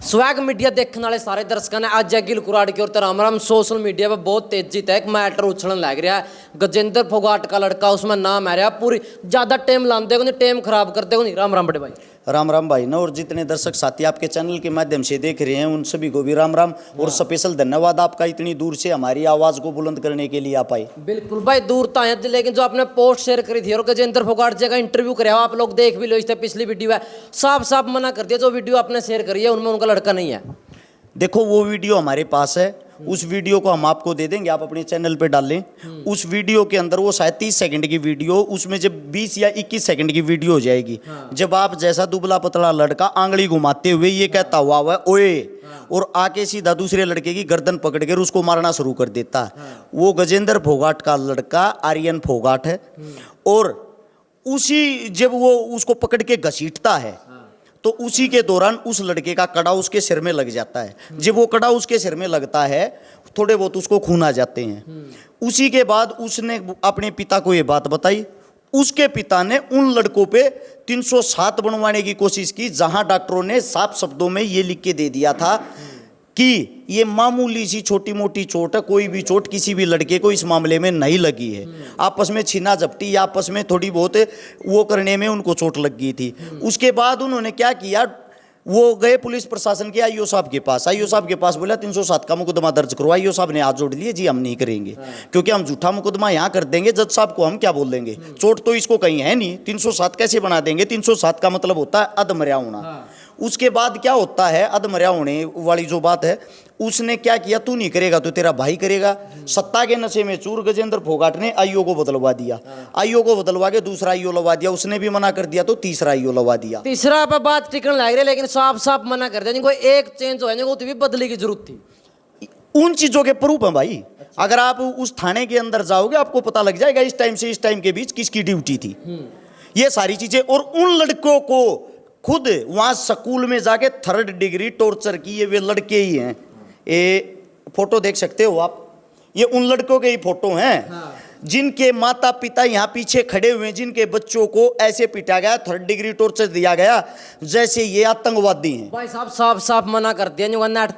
Swag media देखने वाले सारे दर्शकों ने आज गिल कुराड़ की ओर राम राम। सोशल मीडिया पर बहुत तेजी तक मैटर उछलने लग रहा है। गजेंद्र फोगाट का लड़का, उसमें नाम आ रहा है। पूरी ज्यादा टाइम लाते नहीं, टाइम खराब करते नहीं। राम राम बड़े भाई। राम राम भाई ना, और जितने दर्शक साथी आपके चैनल के माध्यम से देख रहे हैं उन सभी को भी राम राम और स्पेशल धन्यवाद आपका, इतनी दूर से हमारी आवाज को बुलंद करने के लिए आप आए। बिल्कुल भाई, दूर तो आए, लेकिन जो आपने पोस्ट शेयर करी थी और गजेंद्र फोगाट जी का इंटरव्यू कराया, आप लोग देख भी लो। इस पिछली वीडियो है, साफ साफ मना कर दिया जो वीडियो आपने शेयर करी है उनमें उनका लड़का नहीं है। देखो वो वीडियो हमारे पास है, उस वीडियो को हम आपको दे देंगे, आप अपने चैनल पे डाल लें। उस वीडियो के अंदर वो शायद 30 सेकंड की वीडियो, उसमें जब 20 या 21 सेकंड की वीडियो हो जाएगी, जब आप जैसा दुबला पतला लड़का आंगली घुमाते हुए ये कहता हुआ वह ओए, और आके सीधा दूसरे लड़के की गर्दन पकड़ कर उसको मारना शुरू कर देता है। वो गजेंद्र फोगाट का लड़का आर्यन फोगाट है। और उसी जब वो उसको पकड़ के घसीटता है तो उसी के दौरान उस लड़के का कड़ा उसके सिर में लग जाता है। जब वो कड़ा उसके सिर में लगता है, थोड़े बहुत उसको खून आ जाते हैं। उसी के बाद उसने अपने पिता को ये बात बताई। उसके पिता ने उन लड़कों पे 307 बनवाने की कोशिश की, जहां डॉक्टरों ने साफ शब्दों में ये लिख के दे दिया था कि ये मामूली सी छोटी मोटी चोट है, कोई भी चोट किसी भी लड़के को इस मामले में नहीं लगी है। आपस में छीना झपटी या आपस में थोड़ी बहुत वो करने में उनको चोट लग गई थी। उसके बाद उन्होंने क्या किया, वो गए पुलिस प्रशासन के आईओ साहब के पास। आईओ साहब के पास बोला 307 का मुकदमा दर्ज करो। आईओ साहब ने हाथ जोड़ लिए, जी हम नहीं करेंगे, क्योंकि हम झूठा मुकदमा यहाँ कर देंगे, जज साहब को हम क्या बोल देंगे, चोट तो इसको कहीं है नहीं, 307 कैसे बना देंगे। 307 का मतलब होता है अधमर्या होना। उसके बाद क्या होता है, अधमर्या होने वाली जो बात है, उसने क्या किया, तू नहीं करेगा तो तेरा भाई करेगा। सत्ता के नशे में चूर गजेंद्र फोगाट ने आईओ को बदलवा दिया। आईओ को बदलवा के दूसरा आईओ लगा दिया, उसने भी मना कर दिया तो तीसरा आईओ लगा दिया। तीसरा पे बात टिकन लग रही है, लेकिन साफ साफ मना कर दिया। कोई एक चेंज हो जाए तो भी बदली की जरूरत थी। उन चीजों के प्रूफ है भाई। अगर आप उस थाने के अंदर जाओगे आपको पता लग जाएगा इस टाइम से इस टाइम के बीच किसकी ड्यूटी थी, ये सारी चीजें। और उन लड़कों को खुद वहां स्कूल में जाके 3rd डिग्री टॉर्चर की, ये वे लड़के ही हैं। ये फोटो देख सकते हो आप, ये उन लड़कों के ही फोटो हैं जिनके माता पिता यहाँ पीछे खड़े हुए हैं, जिनके बच्चों को ऐसे पिटा गया, 3rd डिग्री टॉर्चर दिया गया जैसे ये आतंकवादी हैं। भाई साहब साफ साफ मना कर दिया।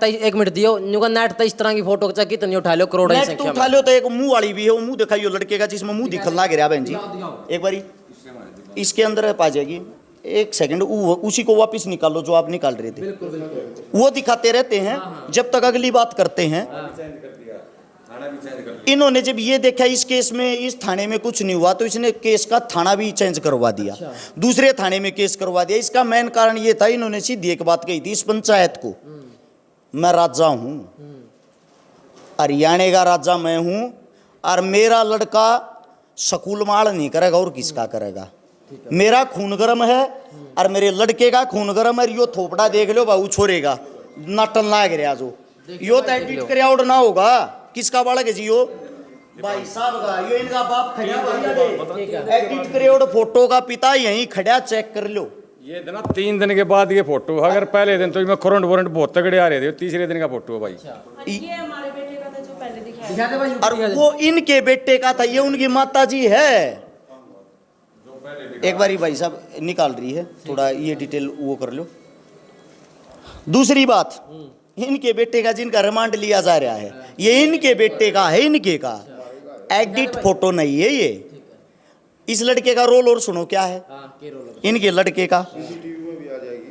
एक मिनट दियो, नेट इस तरह की फोटो कितनी उठा लो, करोड़ नेट तो उठा लो। तो एक मुंह वाली भी है, वो मुंह दिखाइयो लड़के का जिसमें मुंह दिखने लग रहा बहन जी। एक बारी इसके अंदर पा जाएगी, एक सेकंड उसी को वापस निकालो जो आप निकाल रहे थे। बिल्कुल, बिल्कुल। वो दिखाते रहते हैं जब तक अगली बात करते हैं। इन्होंने जब ये देखा इस केस में इस थाने में कुछ नहीं हुआ, तो इसने केस का थाना भी चेंज करवा दिया। दूसरे थाने में केस करवा दिया। इसका मेन कारण ये था, इन्होंने सीधी एक बात कही थी इस पंचायत को, मैं राजा हूं, हरियाणा का राजा मैं हूं, और मेरा लड़का स्कूल माल नहीं करेगा और किसका करेगा। मेरा खून गर्म है और मेरे लड़के का खून गर्म है। यो थोपड़ा देख लो बाबू, छोड़ेगा नाटन लाग रहा जो यो तो एडिट कर और ना होगा। किसका बालक है जी यो, भाई साहब का, यो इनका बाप खड़ा भाई, एडिट करे और फोटो का पिता यहीं खड़ा, चेक कर लो। ये ना 3 दिन के बाद ये फोटो, अगर पहले दिन तो मैं करंट वारंट बहुत तगड़े आ रहे थे, तीसरे दिन का फोटो है भाई। ये हमारे बेटे का था जो पहले दिखाया, और वो इनके बेटे का था, ये उनकी माता जी है। एक बारी भाई साहब निकाल रही है, थोड़ा ये डिटेल वो कर लो। दूसरी बात, इनके बेटे का जिनका रिमांड लिया जा रहा है, ये इनके बेटे का है, इनके का एडिट फोटो नहीं है ये। इस लड़के का रोल और सुनो क्या है, इनके लड़के का,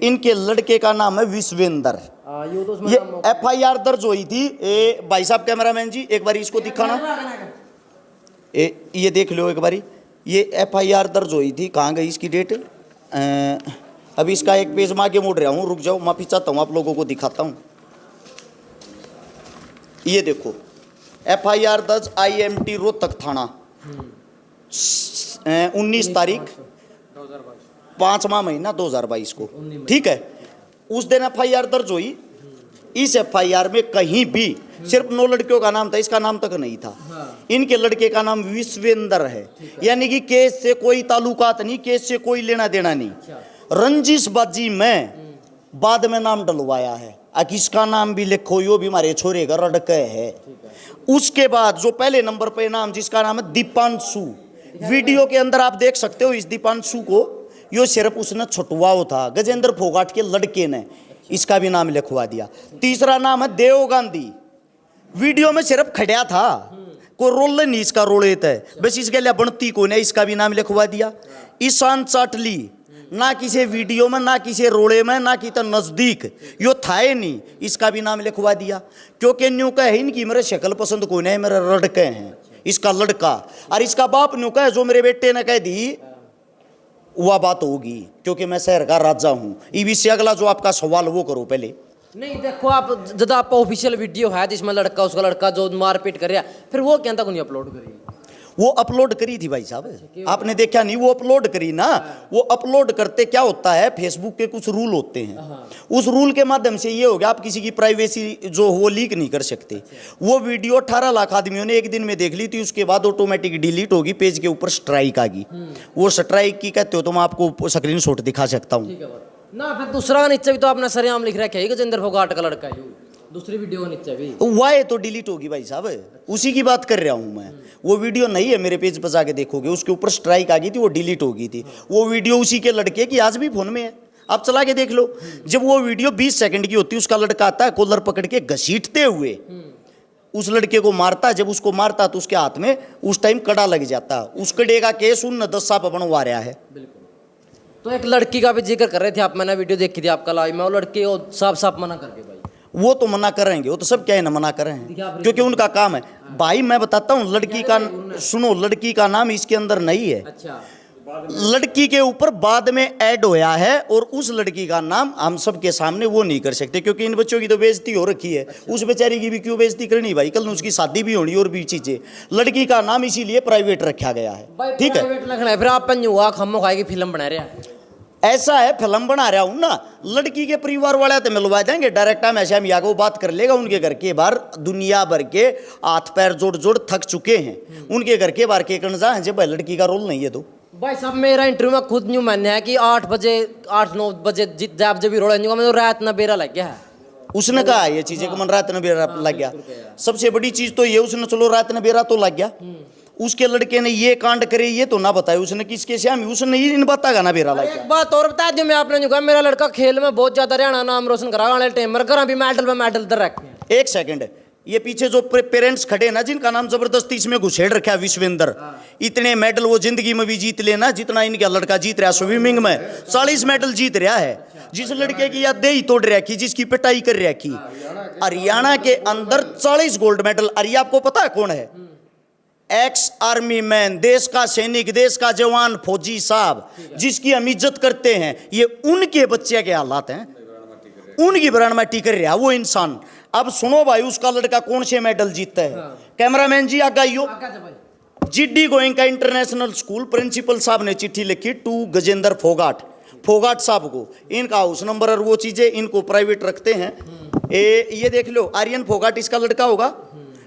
इनके लड़के का नाम है विश्वेंद्र। ये FIR दर्ज हुई थी। भाई साहब कैमरामैन जी एक बारी इसको दिखाना, ये देख लो एक बारी। ये FIR दर्ज हुई थी, कहाँ गई इसकी डेट, अभी इसका एक पेज में आगे मोड़ रहा हूँ, रुक जाओ, माफी चाहता हूँ, आप लोगों को दिखाता हूँ। ये देखो FIR दर्ज IMT रोहतक थाना 19 तारीख 5वां महीना 2022 को, ठीक है। उस दिन FIR दर्ज हुई। इस FIR में कहीं भी सिर्फ 9 लड़कियों का नाम था, इसका नाम तक नहीं था। इनके लड़के का नाम विश्वेंद्र है, यानी कि केस से कोई ताल्लुकात नहीं, केस से कोई लेना देना नहीं। रंजिशबाजी में बाद में नाम डलवाया है, किसका नाम भी लिखो, यो भी हमारे छोरे का रड़के है। उसके बाद जो पहले नंबर पे नाम, जिसका नाम है दीपांशु, वीडियो के अंदर आप देख सकते हो इस दीपांशु को, यो सिर्फ उसने छुटवाओ था गजेंद्र फोगाट के लड़के ने। इसका भी नाम लिखवा दिया। तीसरा नाम है देव गांधी, वीडियो में सिर्फ खड़ा था, कोई रोल नहीं इसका रोलेत है, बस इसके लिए बनती को ने, इसका भी नाम लिखवा दिया। ईशान चाटली, ना किसी वीडियो में, ना किसी रोले में, ना कि तो नजदीक यो था ही नहीं, इसका भी नाम लिखवा दिया। क्योंकि न्यू का है इनकी मेरे शक्ल पसंद को नहीं, मेरे लड़के हैं, इसका लड़का और इसका बाप न्यू का है, जो मेरे बेटे ने कह दी वह बात होगी, क्योंकि मैं शहर का राजा हूं। इसी से अगला जो आपका सवाल वो करो पहले। नहीं देखो, आप जब आपका ऑफिशियल वीडियो है जिसमें लड़का उसका लड़का जो मारपीट कर रहा है, फिर वो क्या तक नहीं अपलोड करी? वो अपलोड करी थी भाई साहब, आपने देखा नहीं? वो अपलोड करी ना। वो अपलोड करते क्या होता है, फेसबुक के कुछ रूल होते हैं, उस रूल के माध्यम से ये हो गया आप किसी की प्राइवेसी जो वो लीक नहीं कर सकते। वो वीडियो 18 लाख आदमियों ने एक दिन में देख ली थी, उसके बाद ऑटोमेटिक डिलीट होगी, पेज के ऊपर स्ट्राइक आ गई। वो स्ट्राइक की कहते हो तो मैं आपको स्क्रीनशॉट दिखा सकता हूँ ना। फिर दूसरा नीचे भी तो आपने सरेआम लिख रखा है गजेंद्र फोगाट का लड़का है, दूसरी वीडियो के नीचे भी वाह तो डिलीट होगी भाई साहब, उसी की बात कर रहा हूं मैं। वो वीडियो नहीं है, मेरे पेज पर जाके देखोगे, उसके ऊपर स्ट्राइक आ गई थी, वो डिलीट हो गई थी। वो वीडियो उसी के लड़के की आज भी फोन में है, आप चला के देख लो। जब वो वीडियो 20 सेकंड की होती है, उसका लड़का आता है कॉलर पकड़ के घसीटते हुए उस लड़के को मारता। जब उसको मारता तो उसके हाथ में उस टाइम कड़ा लग जाता। उस कड़े का केस उन 10 साल बनवा रहा है। तो एक लड़की का भी जिक्र कर रहे थे आप, मैंने वीडियो देखी थी आपका लाइव में, वो लड़के वो साफ साफ मना करके भाई। वो तो मना करेंगे, वो तो सब क्या है ना मना करें, क्योंकि उनका काम है। भाई मैं बताता हूँ, लड़की का सुनो, लड़की का नाम इसके अंदर नहीं है। अच्छा, लड़की के ऊपर बाद में ऐड होया है, और उस लड़की का नाम हम सब के सामने वो नहीं कर सकते, क्योंकि इन बच्चों की तो बेइज्जती हो रखी है। उस बेचारी की भी क्यों बेइज्जती करनी भाई, कल उसकी शादी भी होनी और भी चीजें। लड़की का नाम इसीलिए प्राइवेट रखा गया है, ठीक है। फिर आप हुआ खम्मो खाएगी फिल्म बना रहे हैं, ऐसा है, फिल्म बना रहा हूं ना। लड़की के परिवार वाले तो मिलवा देंगे डायरेक्ट, हम ऐसे हम वो बात कर लेगा। उनके घर के बाहर दुनिया भर के हाथ पैर जोड़ जोड़ थक चुके हैं, उनके घर के बाहर के करना है जब भाई लड़की का रोल नहीं है। तो भाई साहब मेरा इंटरव्यू में खुद न्यू मानना है कि 8-9 बजे जब भी रोड़ा मैं तो रात ना बेरा लग गया है। उसने कहा ये चीजें को मन रात न बेरा लग गया। सबसे बड़ी चीज तो ये, उसने चलो रात न बेरा तो लग गया, उसके लड़के ने ये कांड करे ये तो ना बताया उसने किसके श्याम, उसने इन बात का ना बेरा लग गया। एक बात और बता दूं मैं, आपने जो कहा मेरा लड़का खेल में बहुत ज्यादा हरियाणा नाम रोशन करा वाले टाइम घर अभी मेडल पे मेडल दर रखे हैं। एक सेकंड, ये पीछे जो पेरेंट्स खड़े ना जिनका नाम जबरदस्ती इसमें घुसेड़ रखा है विश्वेंद्र, इतने मेडल वो जिंदगी में भी जीत लेना जितना इनका लड़का जीत रहा। स्विमिंग में 40 मेडल जीत रहा है। जिस लड़के की याद दे तोड़ रखी, जिसकी पिटाई कर रखी, हरियाणा के अंदर 40 गोल्ड मेडल। अरे आपको पता है कौन है? एक्स आर्मी मैन, देश का सैनिक, देश का जवान, फौजी साहब, जिसकी हम इज्जत करते हैं। ये उनके बच्चे के हालात हैं, उनकी प्राण माटी कर रहा वो इंसान। अब सुनो भाई, उसका लड़का कौन से मेडल जीतता है? कैमरामैन जी आगा आइयो। जीडी गोइंग का इंटरनेशनल स्कूल प्रिंसिपल साहब ने चिट्ठी लिखी टू गजेंद्र फोगाट साहब को। इनका हाउस नंबर और वो चीजें इनको प्राइवेट रखते हैं। ये देख लो, आर्यन फोगाट इसका लड़का होगा।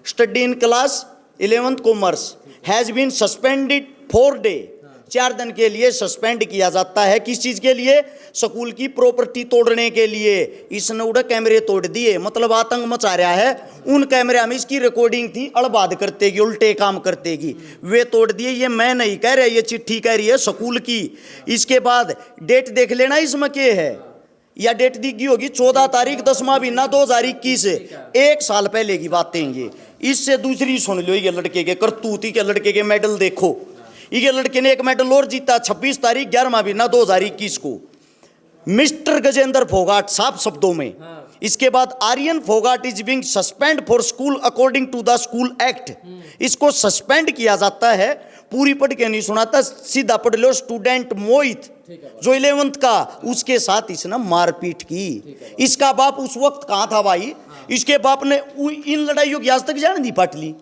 Study in class 11th commerce has been suspended 4 day, 4 दिन के लिए सस्पेंड किया जाता है। किस चीज के लिए? स्कूल की प्रॉपर्टी तोड़ने के लिए। इसने उड़ा कैमरे तोड़ दिए, मतलब आतंक मचा रहा है। उन कैमरे में इसकी रिकॉर्डिंग थी, अड़बाद करतेगी, उल्टे काम करतेगी, वे तोड़ दिए। ये मैं नहीं कह रहा, ये चिट्ठी कह रही है स्कूल की। इसके बाद डेट देख लेना इसमें क्या है, या डेट दी गई होगी 14 तारीख 10वां महीना 2021, 1 साल पहले की बातें ये। इससे दूसरी सुन लो, ये लड़के के करतूती के लड़के के मेडल देखो। ये लड़के ने एक मेडल और जीता 26 तारीख 11वां महीना 2021 को, मिस्टर गजेंद्र फोगाट, साफ शब्दों में। इसके बाद Aryan Phogat is being suspend for school according to the school act. इसको सस्पेंड किया जाता है। पूरी पढ़ के नहीं सुनाता, सीधा पढ़ लो। स्टूडेंट मोहित जो 11th का, उसके साथ इसने मारपीट की। इसका बाप उस वक्त कहां था भाई? इसके बाप ने इन लड़ाइयों की आज तक जान दी पाटली।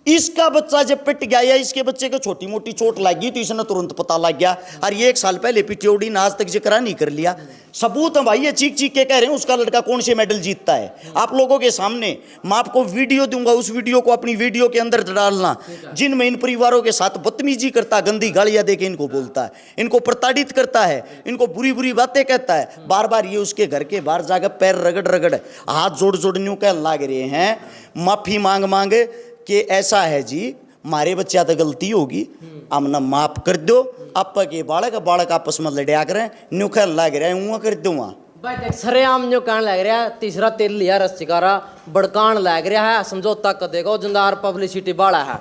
इसका बच्चा जब पिट गया या इसके बच्चे को छोटी मोटी चोट लगी तो इसने तुरंत पता लग गया। और ये 1 साल पहले पिटियोड़ी ने आज तक जिक्र नहीं कर लिया। सबूत है भाई, ये चीख चीख के कह रहे हैं उसका लड़का कौन से मेडल जीतता है। आप लोगों के सामने मैं आपको वीडियो दूंगा, उस वीडियो को अपनी वीडियो के अंदर डालना, जिनमें इन परिवारों के साथ बदतमीजी करता है, गंदी गालियां देके इनको बोलता है, इनको प्रताड़ित करता है, इनको बुरी बुरी बातें कहता है। बार बार ये उसके घर के बाहर जाकर पैर रगड़ रगड़ हाथ जोड़ जोड़ न्यू कह लाग रहे हैं, माफी मांग मांग कि ऐसा है जी, मारे बच्चा तो गलती होगी, हमने माफ कर दो। आप के बालक आपस में लड़िया करें, न्यूखल लग रहे हैं कर दूंगा। भाई देख सरेआम जो कहने लग रहा है तीसरा तेल लिया रस्सिकारा बड़कान लग रहा है समझौता कर देगा जंदार पब्लिसिटी बाड़ा है।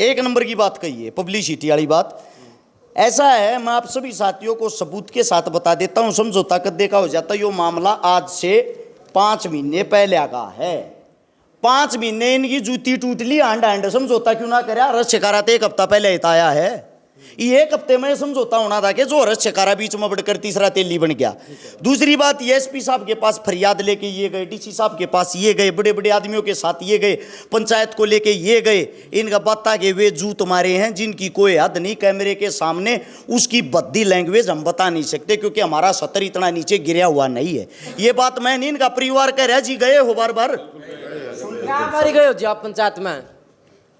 एक नंबर की बात कही है, पब्लिसिटी वाली बात। ऐसा है, मैं आप सभी साथियों को सबूत के साथ बता देता हूं, समझौता कद्दे का हो जाता है। यो मामला आज से 5 महीने पहले का है। 5 महीने इनकी जूती टूट ली, आंड समझौता क्यों ना करे। रस शिकारा तो 1 हफ्ता पहले आया है। ये 1 हफ्ते में समझौता होना था कि जो रस शिकारा बीच में बढ़कर तीसरा तेली बन गया। दूसरी बात, ये एसपी साहब के पास फरियाद लेके ये गए, डीसी साहब के पास ये गए, बड़े बड़े आदमियों के साथ ये गए, पंचायत को लेके ये गए। इनका बता के वे जूत मारे हैं जिनकी कोई हद नहीं। कैमरे के सामने उसकी बद्दी लैंग्वेज हम बता नहीं सकते क्योंकि हमारा सतर इतना नीचे गिरा हुआ नहीं है। ये बात मैं नहीं, इनका परिवार कह रहा जी गए हो बार बार। क्या बारी गए हो जी आप पंचायत में?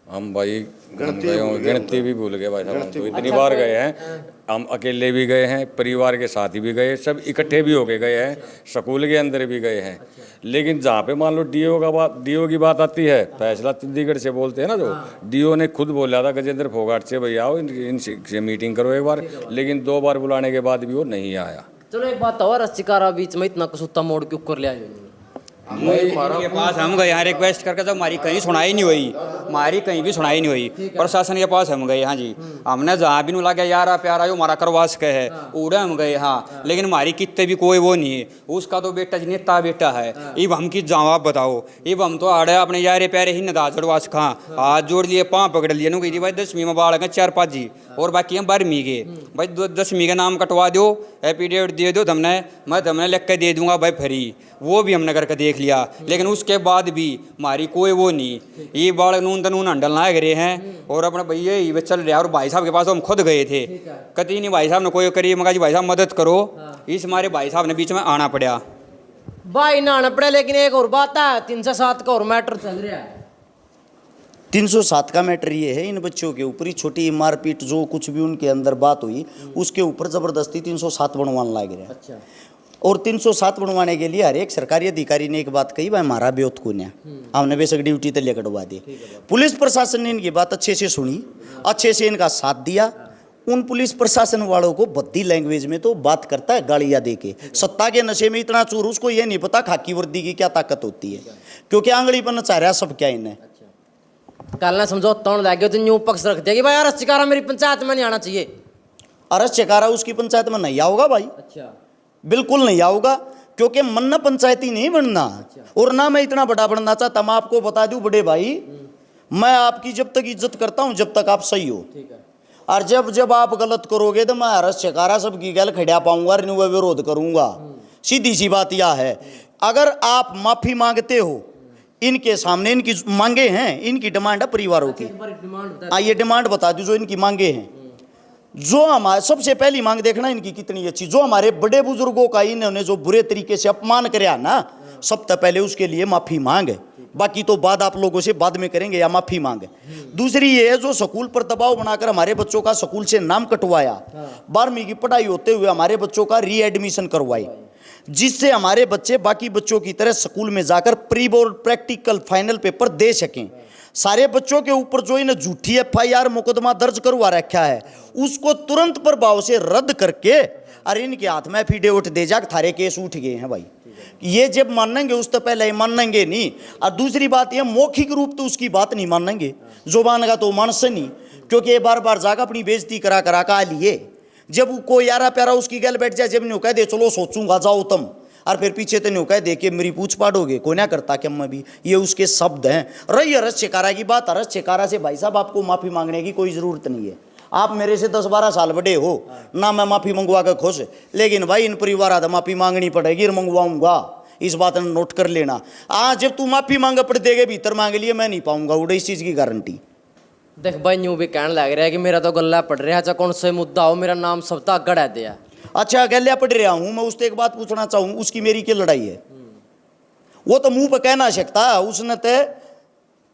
हम भाई गिनती भी भूल गए भाई साहब, तो इतनी बार गए हैं। हम अकेले भी गए हैं, परिवार के साथ भी गए, सब इकट्ठे भी होके गए हैं, स्कूल के अंदर भी गए हैं। लेकिन जहाँ पे मान लो डीओ की बात आती है, फैसला चंडीगढ़ से बोलते हैं ना, जो डीओ ने खुद बोला था गजेंद्र फोगाट से भैया आओ इनसे मीटिंग करो एक बार, लेकिन 2 बार बुलाने के बाद भी वो नहीं आया। चलो एक बात और, रस्सिकारा बीच में इतना कसूता मोड़ क्यों कर लिया? के पास हम गए यहाँ रिक्वेस्ट करके, तो हमारी कहीं सुनाई नहीं हुई, हमारी कहीं भी सुनाई नहीं हुई। प्रशासन के पास हम गए, हाँ जी, हमने जहाँ भी लगा यारा प्यारा जो हमारा करवा सके है उड़े हम गए, हाँ, लेकिन हमारी कितने भी कोई वो नहीं है। उसका तो बेटा नेता बेटा है, इब हम की जवाब बताओ। इब हम तो आड़े अपने यारे प्यारे ही नदा चढ़वा सका, हाथ जोड़ लिए, पाँव पकड़ लिए, नु कही भाई 10वीं में बाढ़ गए 4-5 जी, और बाकी हम 12वीं के भाई 10वीं का नाम कटवा दो, एफिडेविट दे दो तुमने, मैं तुमने लिख के दे दूंगा भाई फ्री। वो भी हमने करके देख लिया, लेकिन उसके बाद भी हमारी कोई वो नहीं। ये बाढ़ नून तनून हंडल ना गिरे हैं और अपने भैया ये चल रहा है। और भाई साहब के पास हम खुद गए थे, कभी नहीं भाई साहब ने कोई करी, मगा जी भाई साहब मदद करो। इस हमारे भाई साहब ने बीच में आना पड़ा। भाई ना आना पड़ा, लेकिन एक और बात है, 307 का और मैटर चल रहा है। 307 का मैटर ये है, इन बच्चों के ऊपर ही छोटी मारपीट जो कुछ भी उनके अंदर बात हुई उसके ऊपर जबरदस्ती 307 बनवाने लग रहा है। अच्छा। और 307 बनवाने के लिए हर एक सरकारी अधिकारी ने एक बात कही, भाई हमारा ब्योत को ने हमने बेशक ड्यूटी तले कटवा दी। पुलिस प्रशासन ने इनकी बात अच्छे से सुनी, अच्छे से इनका साथ दिया। उन पुलिस प्रशासन वालों को बद्दी लैंग्वेज में तो बात करता है गालियां दे के। सत्ता के नशे में इतना चूर, उसको ये नहीं पता खाकी वर्दी की क्या ताकत होती है, क्योंकि आंगली पर नचा रहा सब क्या इन्हें। कल ना समझौता होने लग गया तो न्यू पक्ष रख दिया कि भाई यार शिकारा मेरी पंचायत में नहीं आना चाहिए। अरे शिकारा उसकी पंचायत में नहीं आओगा भाई, अच्छा, बिल्कुल नहीं आऊगा, क्योंकि मन पंचायती नहीं बनना और ना मैं इतना बड़ा बनना चाहता। मैं आपको बता दूं बड़े भाई, मैं आपकी जब तक इज्जत करता हूं जब तक आप सही हो, और जब आप गलत करोगे तो मैं हर शिकारा सबकी गल खड़ा पाऊंगा और न्यू विरोध करूंगा। सीधी सी बात यह है, अगर आप माफी मांगते हो इनके सामने, इनकी मांगे हैं, इनकी डिमांड है परिवारों की, ये डिमांड बता दो जो इनकी मांगे हैं। जो हमारे सबसे पहली मांग देखना इनकी कितनी अच्छी, जो हमारे बड़े बुजुर्गों का इन्होंने जो बुरे तरीके से अपमान कराया ना, सबसे पहले उसके लिए माफी मांगे, बाकी तो बाद आप लोगों से बाद में करेंगे, या माफी मांगे। दूसरी ये जो स्कूल पर दबाव बनाकर हमारे बच्चों का स्कूल से नाम कटवाया, 12वीं की पढ़ाई होते हुए हमारे बच्चों का रीएडमिशन करवाई, जिससे हमारे बच्चे बाकी बच्चों की तरह स्कूल में जाकर pre board practical final paper दे सकें। सारे बच्चों के ऊपर जो इन्हें झूठी FIR मुकदमा दर्ज करवा रखा है उसको तुरंत प्रभाव से रद्द करके, अरे इनके हाथ में एफिडेविट दे जा, थारे केस उठ गए हैं भाई। ये जब मानेंगे उस तो पहले मानेंगे नहीं। और दूसरी बात ये, मौखिक रूप तो उसकी बात नहीं मानेंगे, जुबान का तो मानस नहीं, क्योंकि ये बार बार जाकर अपनी बेइज्जती करा करा का लिए। जब कोई यारा प्यारा उसकी गल बैठ जाए, जब नहीं कह दे चलो सोचूंगा जाओ तुम, और फिर पीछे तो नहीं कह दे कि मेरी पूछ पाड़ोगे, को ना करता कि मैं भी, ये उसके शब्द हैं। रही रस शिकारा की बात, रस शिकारा से भाई साहब आपको माफ़ी मांगने की कोई ज़रूरत नहीं है। आप मेरे से 10-12 साल बड़े हो ना, मैं माफ़ी मंगवा कर खुश, लेकिन भाई इन परिवार आधा माफ़ी मांगनी पड़ेगी और मंगवाऊंगा, इस बात ने नोट कर लेना। जब तू माफ़ी मांगे पड़ देगे भीतर मांग लिए, मैं नहीं पाऊंगा उड़े, इस चीज़ की गारंटी। देख भाई न्यू भी कहने लग रहा है कि मेरा तो गल्ला पड़ रहा है, चाहे कौन सा मुद्दा हो, मेरा नाम सब तक गड़ा दिया। अच्छा गलिया पढ़ रहा हूं मैं, उससे एक बात पूछना चाहूँ, उसकी मेरी क्या लड़ाई है? वो तो मुंह पे कह ना सकता, उसने तो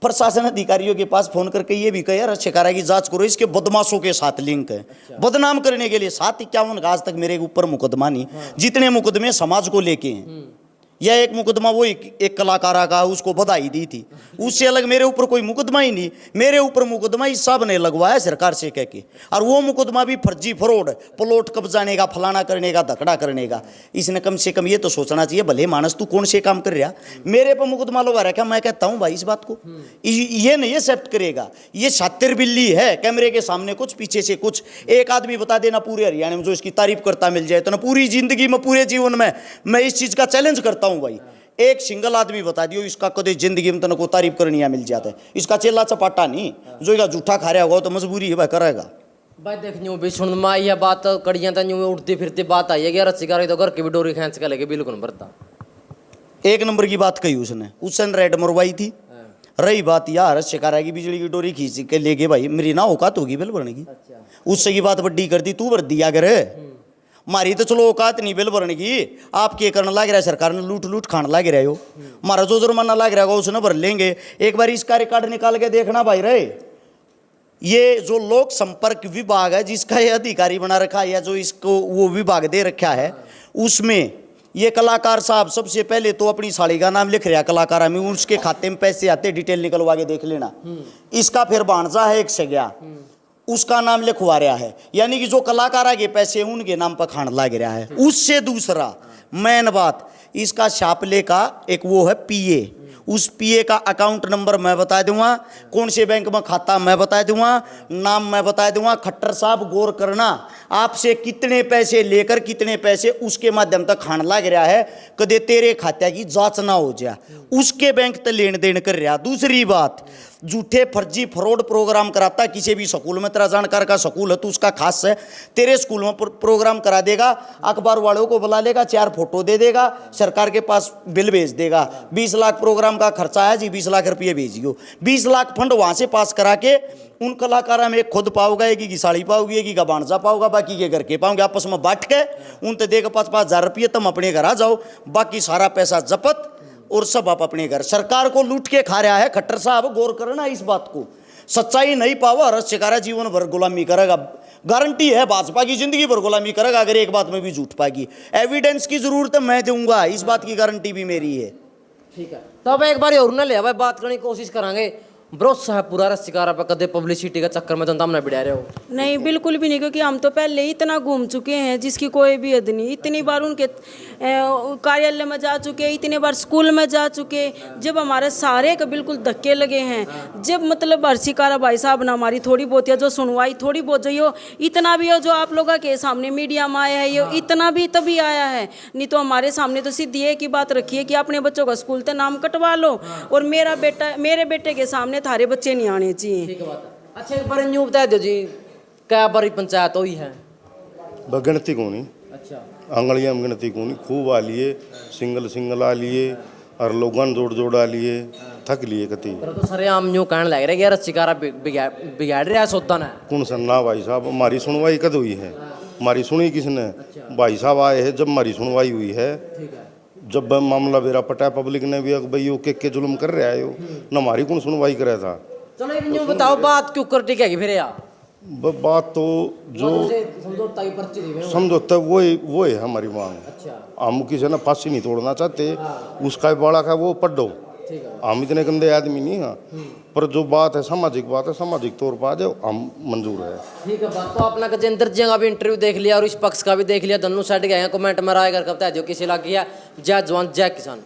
प्रशासन अधिकारियों के पास फोन करके ये भी कहा यार शिकारा की जांच करो, इसके बदमाशों के साथ लिंक है। बदनाम करने के लिए 751 का आज तक मेरे ऊपर मुकदमा नहीं, जितने मुकदमे समाज को लेके हैं यह एक मुकदमा वो एक कलाकारा का उसको बधाई दी थी, उससे अलग मेरे ऊपर कोई मुकदमा ही नहीं। मेरे ऊपर मुकदमा इस साहब ने लगवाया सरकार से कह के, और वो मुकदमा भी फर्जी फ्रॉड, प्लॉट कब्जाने का, फलाना करने का, धकड़ा करने का। इसने कम से कम ये तो सोचना चाहिए, भले मानस तू कौन से काम कर रहा, मेरे पर मुकदमा लगा रखा। मैं कहता हूँ भाई इस बात को ये नहीं एक्सेप्ट करेगा। ये शातिर बिल्ली है, कैमरे के सामने कुछ, पीछे से कुछ। एक आदमी बता देना पूरे हरियाणा में जो इसकी तारीफ करता मिल जाए तो ना, पूरी जिंदगी में, पूरे जीवन में मैं इस चीज का चैलेंज करता हूं भाई। एक सिंगल आदमी बता दियो इसका कदे जिंदगी में तनको तारीफ करनी मिल जाता है। इसका चेला चपाटा नहीं, जो इसका जूठा खा रहा होगा तो मजबूरी है भाई, करेगा भाई। देख न्यू भी सुन में यह बात कड़ियां तो न्यू उठती फिरती बात आई है कि रसिका तो घर की भी डोरी खींच के लेके बिल्कुल भरता। एक नंबर की बात कही उसने, उसने रेड मरवाई थी। रही बात यार शिकारा की बिजली की डोरी खींच के लेके, भाई मेरी ना औकात होगी बिल भरने की, उससे की बात बड्डी कर दी, तू भर दिया कर। मारी तो चलो औकात नहीं बिल भरने की, आपके करने लग रहा है, सरकार ने लूट लूट खाने लग रहा हो। हमारा जो जुर्माना लग रहा है उसने भर लेंगे। एक बार इसका रिकॉर्ड निकाल के देखना भाई रे, ये जो लोक संपर्क विभाग है जिसका ये अधिकारी बना रखा है, या जो इसको वो विभाग दे रखा है, उसमें ये कलाकार साहब सबसे पहले तो अपनी साड़ी का नाम लिख रहा कलाकारा में, उसके खाते में पैसे आते, डिटेल निकलवा के देख लेना। इसका फिर भांजा है एक से गया, उसका नाम लिखवा रहा है, यानी कि जो कलाकारा के पैसे उनके नाम पर खान लग रहा है। उससे दूसरा मेन बात, इसका छापले का एक वो है पीए, उस पीए का अकाउंट नंबर मैं बता दूंगा, कौन से बैंक में खाता मैं बता दूंगा, नाम मैं बता दूंगा। खट्टर साहब गौर करना, आपसे कितने पैसे लेकर कितने पैसे उसके माध्यम तक खान लग रहा है, कदे तेरे खाते की जांच ना हो जाए, उसके बैंक तक लेन देन कर रहा। दूसरी बात, झूठे फर्जी फ्रॉड प्रोग्राम कराता है किसी भी स्कूल में, तेरा जानकार का स्कूल है तो उसका खास है, तेरे स्कूल में प्रोग्राम करा देगा, अखबार वालों को बुला लेगा, 4 फोटो दे देगा, सरकार के पास बिल भेज देगा, 20 लाख प्रोग्राम का खर्चा है जी, 20 लाख रुपये भेजियो। 20 लाख फंड वहां से पास करा के उन कलाकारों में खुद पाओगा, एक की साड़ी पाओगी, एक का बाणजा पाओगा, बाकी के घर के पाओगे, आपस में बांट के उन तो देगा 5-5 हज़ार रुपये, तुम अपने घर आ जाओ, बाकी सारा पैसा जपत और सब आप अपने घर। सरकार को लूट के खा रहा है खट्टर साहब, गौर करना इस बात को। सच्चाई नहीं पावा रस शिकारा जीवन भर गुलामी करेगा, गारंटी है भाजपा की जिंदगी भर गुलामी करेगा अगर एक बात में भी झूठ पाएगी। एविडेंस की जरूरत मैं दूंगा, इस बात की गारंटी भी मेरी है। ठीक है, तब एक बार और ना ले भाई, बात करने की कोशिश करांगे। भरोसा है पूरा रसिकारा पर, कदे पब्लिसिटी का चक्कर में जनता हमने बिड़ा रहे हो? नहीं बिल्कुल भी नहीं, क्योंकि हम तो पहले ही इतना घूम चुके हैं जिसकी कोई भी हद नहीं। इतनी बार उनके कार्यालय में जा चुके, इतने बार स्कूल में जा चुके, जब हमारे सारे के बिल्कुल धक्के लगे हैं। जब मतलब रसिकारा भाई साहब ने हमारी थोड़ी बहुत या जो सुनवाई, थोड़ी बहुत जो यो इतना भी हो जो आप लोगों के सामने मीडिया में आया है, ये इतना भी तभी आया है, नहीं तो हमारे सामने तो सीधी एक ही बात रखी है कि अपने बच्चों का स्कूल से नाम कटवा लो, और मेरे बेटे के सामने थारे बच्चे नहीं आने चाहिए। ठीक बात है। अच्छा एक बार न्यू बता दो जी, क्या बारी पंचायत हुई है? गिनती को नहीं, अच्छा, आंगलियां में गिनती को नहीं, खूब आ लिए, सिंगल आ लिए, और लोगन जोड़ आ लिए, थक लिए कति। तो सरे आम न्यू कहने लग रहे कि रसिकारा बिगाड़ रहा है सोता ना। कौन सन्ना भाई साहब, हमारी सुनवाई कद हुई है? हमारी सुनी किसने? भाई साहब आए हैं जब हमारी सुनवाई हुई है, जब मामला बेरा पटा, पब्लिक ने भी भाई वो के जुल्म कर रहा है, न हमारी कौन सुनवाई कर था। चलो एक न्यू बताओ, बात क्यों कर टिकेगी फिर यार? बात तो जो समझौता की पर्ची दी है, समझौता वो है हमारी मांग। अच्छा, हम किसी ने फांसी नहीं तोड़ना चाहते, उसका बड़ा का वो पढ़ो, हम इतने गंदे आदमी नहीं हैं, पर जो बात है सामाजिक बात है, सामाजिक तौर पर आ जाओ, हम मंजूर है। ठीक है बात। तो अपना गजेंद्र जी का भी इंटरव्यू देख लिया और इस पक्ष का भी देख लिया, दोनों साइड गए हैं। कमेंट में राय कर बता दो किसी लगी है। जय जवान जय किसान।